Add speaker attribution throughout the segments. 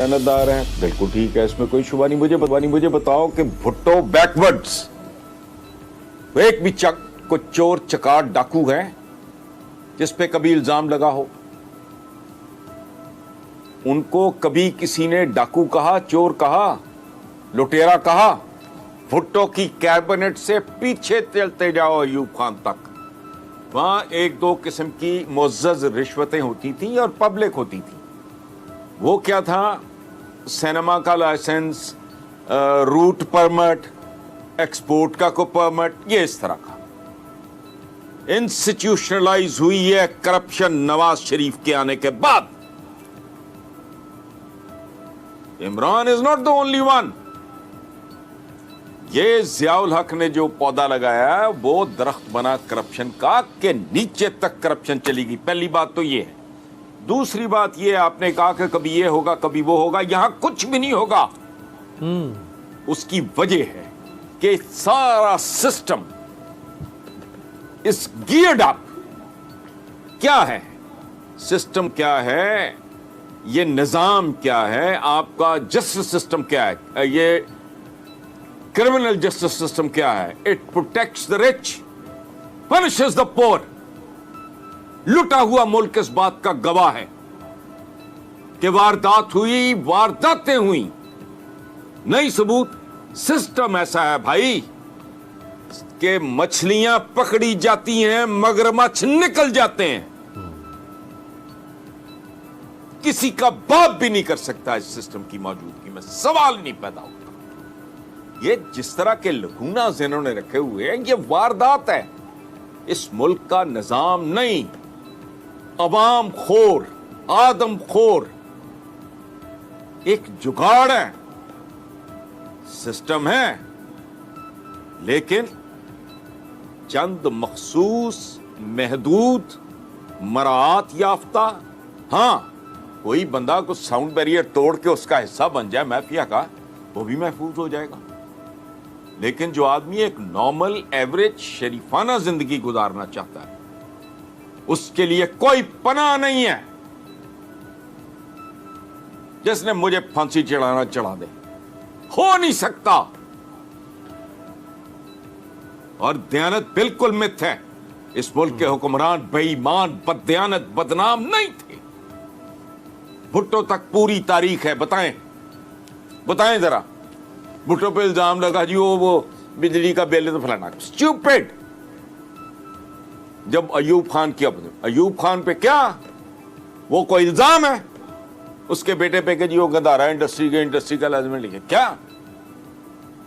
Speaker 1: जानदार हैं, बिल्कुल ठीक है, इसमें कोई शुबा नहीं। मुझे बताओ कि भुट्टो बैकवर्ड्स एक भी को चोर चकार डाकू है जिस पे कभी इल्जाम लगा हो? उनको कभी किसी ने डाकू कहा, चोर कहा, लुटेरा कहा? भुट्टो की कैबिनेट से पीछे चलते जाओ अयूब खान तक, वहां एक दो किस्म की मुअज़्ज़ज़ रिश्वतें होती थी और पब्लिक होती थी। वो क्या था? सिनेमा का लाइसेंस, रूट परमिट, एक्सपोर्ट का को परमिट, ये इस तरह का इंस्टीट्यूशनलाइज हुई है करप्शन नवाज शरीफ के आने के बाद। Imran is not the only one. ये जियाउल हक ने जो पौधा लगाया है वो दरख्त बना करप्शन का, के नीचे तक करप्शन चली गई। पहली बात तो ये है। दूसरी बात ये, आपने कहा कि कभी ये होगा कभी वो होगा, यहां कुछ भी नहीं होगा। उसकी वजह है कि सारा सिस्टम इस गियर्ड अप। क्या है सिस्टम, क्या है ये निजाम, क्या है आपका जस्टिस सिस्टम, क्या है ये क्रिमिनल जस्टिस सिस्टम, क्या है? It protects the rich, punishes the poor. लुटा हुआ मुल्क इस बात का गवाह है कि वारदात हुई, वारदातें हुई, नई सबूत। सिस्टम ऐसा है भाई कि मछलियां पकड़ी जाती हैं, मगरमच्छ निकल जाते हैं। किसी का बाप भी नहीं कर सकता इस सिस्टम की मौजूदगी में, सवाल नहीं पैदा होता। ये जिस तरह के लकूनास इन्होंने रखे हुए हैं, ये वारदात है। इस मुल्क का निजाम नहीं, अवाम खोर, आदम खोर एक जुगाड़ है। सिस्टम है लेकिन चंद मखसूस, महदूद, मरात याफ्ता। हां, कोई बंदा को साउंड बैरियर तोड़ के उसका हिस्सा बन जाए माफिया का, वो भी महफूज हो जाएगा। लेकिन जो आदमी एक नॉर्मल एवरेज शरीफाना जिंदगी गुजारना चाहता है, उसके लिए कोई पनाह नहीं है। जिसने मुझे फांसी चढ़ाना चढ़ा दे, हो नहीं सकता। और दयानत बिल्कुल मिथ है। इस मुल्क के हुक्मरान बेईमान, बददयानत, बदनाम नहीं थे। भुट्टो तक पूरी तारीख है। बताएं जरा। भुट्टो पे इल्जाम लगा जी वो बिजली का बिल तो फलाना। स्टूपिड। जब अयूब खान किया, अयूब खान पे क्या वो कोई इल्जाम है? उसके बेटे पे कि जी वो गंदारा इंडस्ट्री का लाजमी लिखे। क्या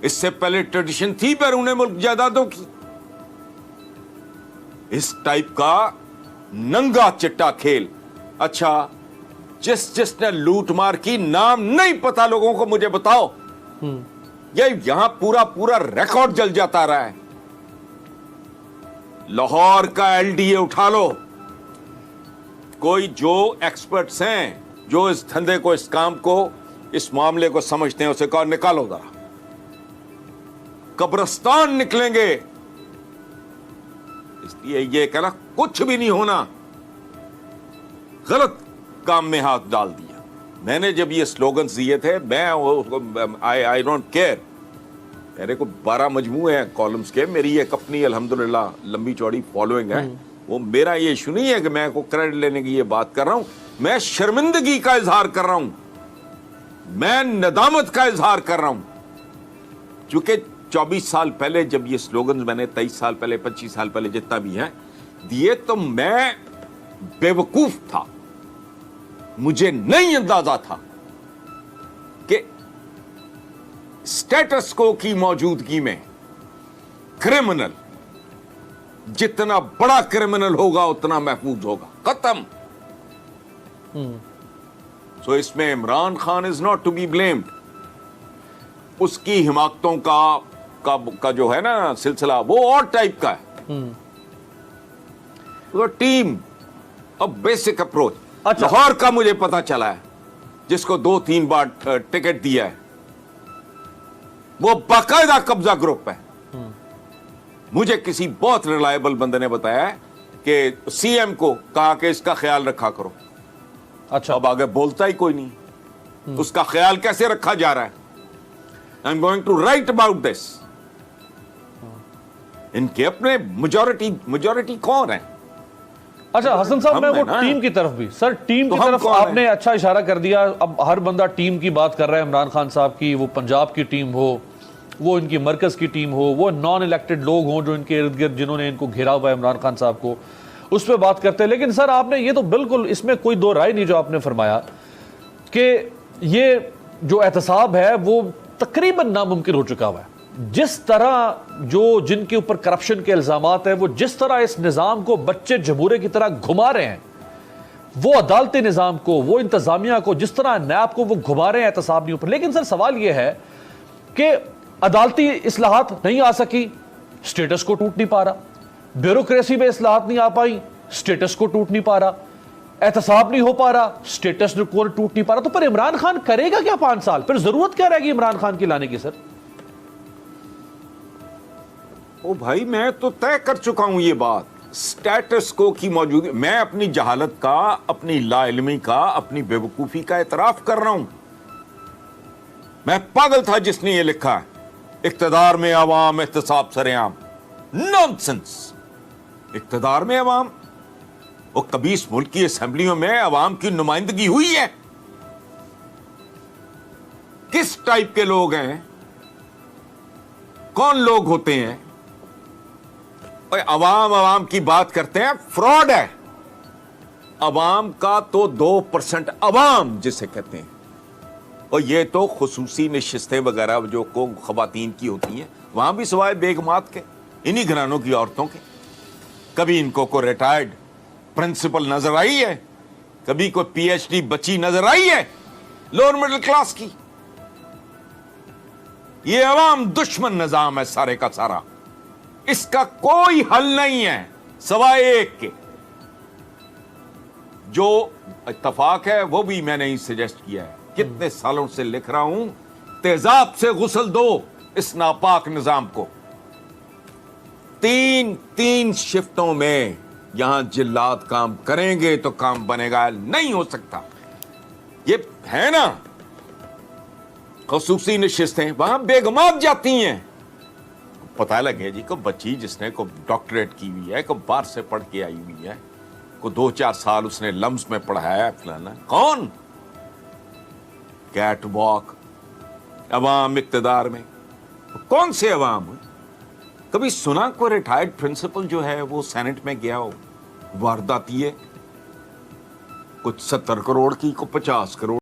Speaker 1: इससे पहले ट्रेडिशन थी बैरून मुल्क जायदादों की? इस टाइप का नंगा चिट्टा खेल। अच्छा, जिसने लूट मार की, नाम नहीं पता लोगों को, मुझे बताओ। ये यहां पूरा रिकॉर्ड जल जाता रहा है। लाहौर का एलडीए उठा लो, कोई जो एक्सपर्ट्स हैं, जो इस धंधे को, इस काम को, इस मामले को समझते हैं, उसे कहो निकालो जरा। कब्रिस्तान निकलेंगे। इसलिए ये कहना कुछ भी नहीं होना, गलत काम में हाथ डाल दिया। मैंने जब ये स्लोगन्स दिए थे, मैं आई डोंट केयर। मेरे को 12 मजमूए हैं कॉलम्स के, मेरी एक अपनी अल्हम्दुलिल्लाह लंबी चौड़ी फॉलोइंग है। वो मेरा ये इशू नहीं है कि मैं को क्रेडिट लेने की ये बात कर रहा हूं। मैं शर्मिंदगी का इजहार कर रहा हूं, मैं नदामत का इजहार कर रहा हूं। चूंकि 24 साल पहले जब ये स्लोगन्स मैंने 23 साल पहले, 25 साल पहले जितना भी हैं दिए, तो मैं बेवकूफ था। मुझे नहीं अंदाजा था कि स्टेटस को की मौजूदगी में क्रिमिनल जितना बड़ा क्रिमिनल होगा उतना महफूज होगा। खत्म। सो इसमें Imran Khan is not to be blamed. उसकी हिमाकतों का जो है ना सिलसिला, वो और टाइप का है। तो टीम, अब बेसिक अप्रोच।
Speaker 2: अच्छा।
Speaker 1: लाहौर का मुझे पता चला है, जिसको 2-3 बार टिकट दिया है, वो बाकायदा कब्जा ग्रुप है। मुझे किसी बहुत रिलायबल बंदे ने बताया कि सीएम को कहा कि इसका ख्याल रखा करो।
Speaker 2: अच्छा।
Speaker 1: अब आगे बोलता ही कोई नहीं। उसका ख्याल कैसे रखा जा रहा है। I am going to write about this. इनके अपने मेजॉरिटी कौन है?
Speaker 2: अच्छा हसन साहब, मैं वो टीम की तरफ भी, सर टीम की तरफ आपने अच्छा इशारा कर दिया। अब हर बंदा टीम की बात कर रहा है, इमरान खान साहब की, वो पंजाब की टीम हो, वो इनकी मरकज की टीम हो, वो नॉन इलेक्टेड लोग हों जो इनके इर्द गिर्द जिन्होंने इनको घेरा हुआ है इमरान खान साहब को, उस पर बात करते हैं। लेकिन सर आपने ये तो बिल्कुल, इसमें कोई दो राय नहीं जो आपने फरमाया कि ये जो एहतसाब है वो तकरीबन नामुमकिन हो चुका हुआ है। जिस तरह जिनके ऊपर करप्शन के इल्जामात है, वो जिस तरह इस निज़ाम को बच्चे जमूरे की तरह घुमा रहे हैं, वो अदालती निज़ाम को, वो इंतजामिया को, जिस तरह नैब को वो घुमा रहे हैं एहतसाब नहीं ऊपर। लेकिन सर सवाल यह है कि अदालती इस्लाहात नहीं आ सकी, स्टेटस को टूट नहीं पा रहा, ब्यूरोक्रेसी में इस्लाहात नहीं आ पाई, स्टेटस को टूट नहीं पा रहा, एहतसाब नहीं हो पा रहा, स्टेटस को टूट नहीं पा रहा। तो पर इमरान खान करेगा क्या 5 साल? फिर जरूरत क्या रहेगी इमरान खान की लाने की? सर
Speaker 1: ओ भाई, मैं तो तय कर चुका हूं ये बात, स्टेटस को की मौजूदगी। मैं अपनी जहालत का, अपनी लाइल्मी का, अपनी बेवकूफी का एतराफ कर रहा हूं। मैं पागल था जिसने ये लिखा है इक्तदार में अवाम एहतसाब सरेआम। नॉनसेंस। इक्तदार में अवाम, वो कभी इस मुल्क की असेंबलियों में अवाम की नुमाइंदगी हुई है? किस टाइप के लोग हैं? कौन लोग होते हैं? अवाम की बात करते हैं, फ्रॉड है। अवाम का तो 2% अवाम जिसे कहते हैं, और ये तो खुसूसी नशिस्तें वगैरह जो को खवातीन की होती हैं, वहां भी सवाए बेगमात के, इन्हीं घरानों की औरतों के। कभी इनको को रिटायर्ड प्रिंसिपल नजर आई है? कभी कोई PhD बच्ची नजर आई है लोअर मिडिल क्लास की? ये अवाम दुश्मन निजाम है सारे का सारा। इसका कोई हल नहीं है सवाए एक के। जो इत्तफाक है वो भी मैंने ही सजेस्ट किया है, कितने सालों से लिख रहा हूं, तेजाब से गुस्ल दो इस नापाक निजाम को। 3 शिफ्टों में यहां जिल्लात काम करेंगे तो काम बनेगा, नहीं हो सकता। ये है ना खसूसी नशिस्तें, वहां बेगमात जाती हैं। पता लगे जी को बच्ची जिसने को डॉक्टरेट की हुई है, को बाहर से पढ़ के आई हुई है, को 2-4 साल उसने लम्स में पढ़ाया फलाना, कौन? Catwalk. अवाम इक्तदार में कौन से अवाम? कभी सुना को रिटायर्ड प्रिंसिपल जो है वो सेनेट में गया हो? वारदाती है कुछ 70 करोड़ की, को 50 करोड़